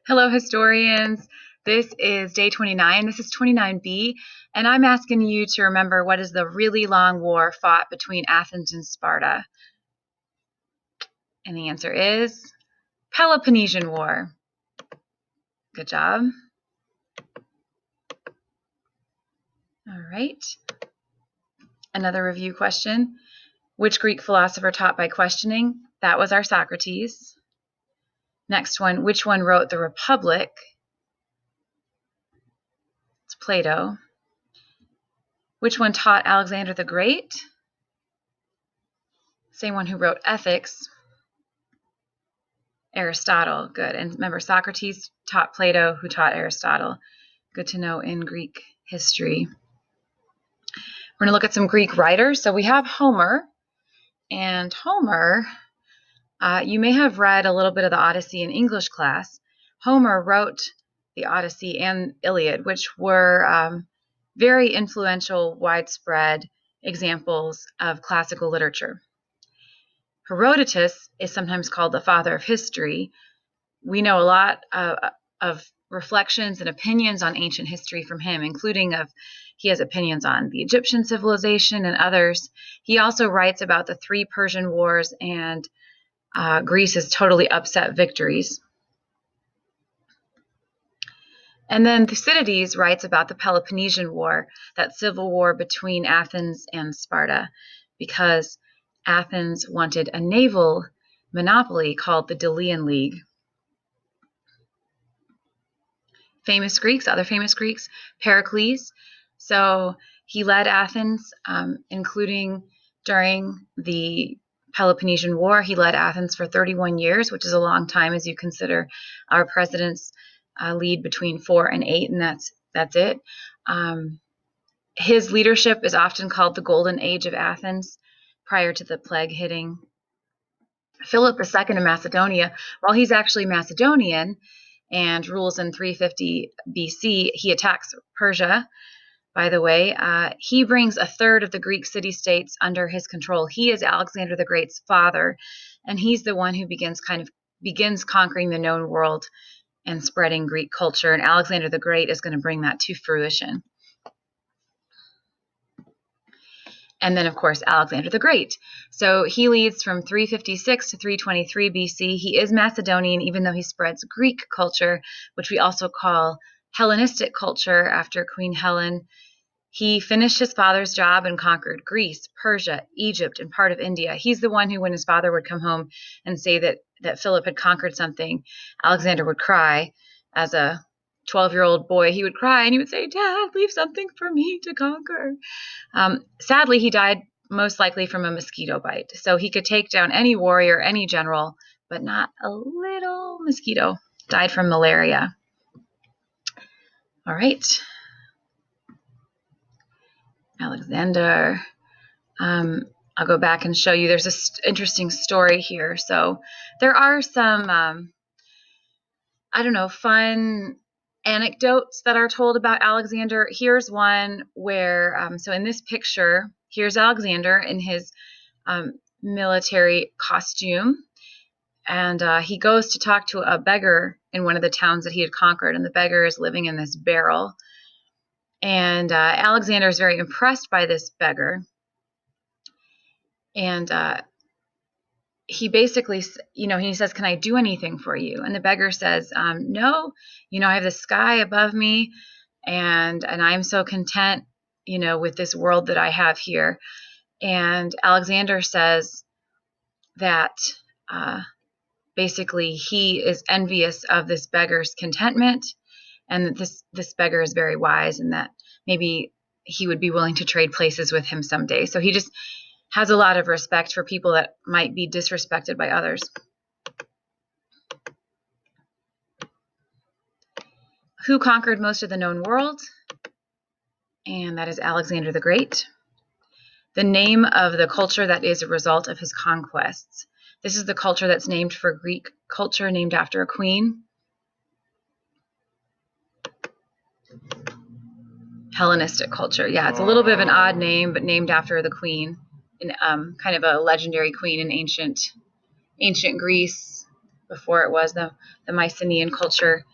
Hello, historians. This is day 29. This is 29b, and I'm asking you to remember what is the really long war fought between Athens and Sparta. And the answer is Peloponnesian War. Good job. All right. Another review question. Which Greek philosopher taught by questioning? That was our Socrates. Next one, which one wrote the Republic? It's Plato. Which one taught Alexander the Great? Same one who wrote Ethics. Aristotle. Good. And remember, Socrates taught Plato, who taught Aristotle. Good to know in Greek history. We're going to look at some Greek writers. So we have Homer. And Homer, you may have read a little bit of the Odyssey in English class. Homer wrote the Odyssey and Iliad, which were very influential, widespread examples of classical literature. Herodotus is sometimes called the father of history. We know a lot of reflections and opinions on ancient history from him, including he has opinions on the Egyptian civilization and others. He also writes about the 3 Persian wars and Greece's totally upset victories. And then Thucydides writes about the Peloponnesian War, that civil war between Athens and Sparta, because Athens wanted a naval monopoly called the Delian League. Other famous Greeks, Pericles. So he led Athens, including during the Peloponnesian War. He led Athens for 31 years, which is a long time as you consider our presidents lead between 4 and 8, and that's it. His leadership is often called the Golden Age of Athens, prior to the plague hitting. Philip II of Macedonia, while he's actually Macedonian and rules in 350 BC, he attacks Persia. By the way, he brings a third of the Greek city-states under his control. He is Alexander the Great's father, and he's the one who begins conquering the known world and spreading Greek culture, and Alexander the Great is going to bring that to fruition. And then, of course, Alexander the Great. So he leads from 356 to 323 BC. He is Macedonian, even though he spreads Greek culture, which we also call Hellenistic culture after Queen Helen. He finished his father's job and conquered Greece, Persia, Egypt, and part of India. He's the one who, when his father would come home and say that Philip had conquered something, Alexander would cry. As a 12-year-old boy, he would cry and he would say, "Dad, leave something for me to conquer." Sadly, he died most likely from a mosquito bite. So he could take down any warrior, any general, but not a little mosquito. Died from malaria. All right. Alexander. I'll go back and show you. There's this interesting story here. So there are some, fun anecdotes that are told about Alexander. Here's one where, so in this picture, here's Alexander in his military costume, and he goes to talk to a beggar in one of the towns that he had conquered, and the beggar is living in this barrel. And Alexander is very impressed by this beggar, and he basically, he says, "Can I do anything for you?" And the beggar says, "No, I have the sky above me, and I'm so content, with this world that I have here." And Alexander says that basically he is envious of this beggar's contentment, and that this beggar is very wise, and that maybe he would be willing to trade places with him someday. So he just has a lot of respect for people that might be disrespected by others. Who conquered most of the known world? And that is Alexander the Great. The name of the culture that is a result of his conquests. This is the culture that's named for Greek culture, named after a queen. Hellenistic culture. Yeah, it's a little bit of an odd name, but named after the queen. Kind of a legendary queen in ancient Greece. before it was the Mycenaean culture